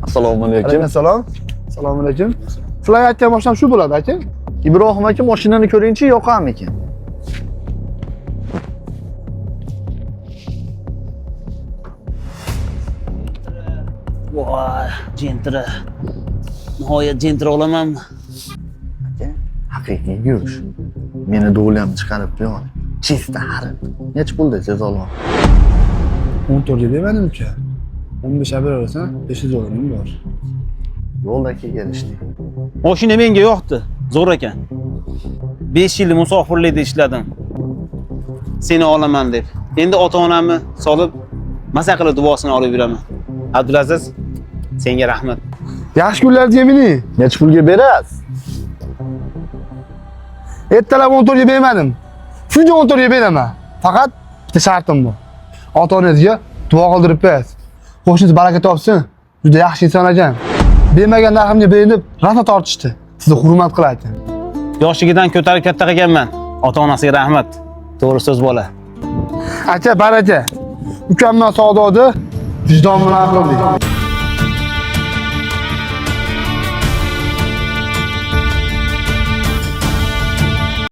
Assalomu alaykum. Assalom. Assalomu alaykum. Sizlar aytgan mashinam shu bo'ladi, aka? Ibrohim aka mashinani ko'ring-chi, yoqamikin? Voy, jentira. Nihoyat jentira olamanmi? Aka, haqiqiy go'sht. Meni do'lim chiqarib qo'ying. Chista harim. Nech pul desiz olon? 14 ga bermadim uka. 15 ga beraversan, 500 o'g'lim bor. Yo'lda kelishdik. Mashina menga yoqdi, zo'r ekan. 5 yil musofirlikda ishladim. Seni olaman deb. Endi ota-onamni solib masa qilib duosini olib yuraman. Abdulaziz, senga rahmat. Yaxshi kunlarga meni. Nech pulga berasiz? Ertalab 14 ga bermadim. Shuncha 14 ga beraman. Faqat bitta shartim bor. Ota-onangizga duo qildirib qo'yasiz. Qo'shningiz baraka topsin. Juda yaxshi inson ekan. Bermagan narximga berilib, rafa tortishdi. Sizni hurmat qilardi. Yoshligidan ko'tarib katta qilganman. Ota-onasiga rahmat. To'g'ri so'z bola. Aka, baraka. Ukamdan savdoda vijdon bilan qildik.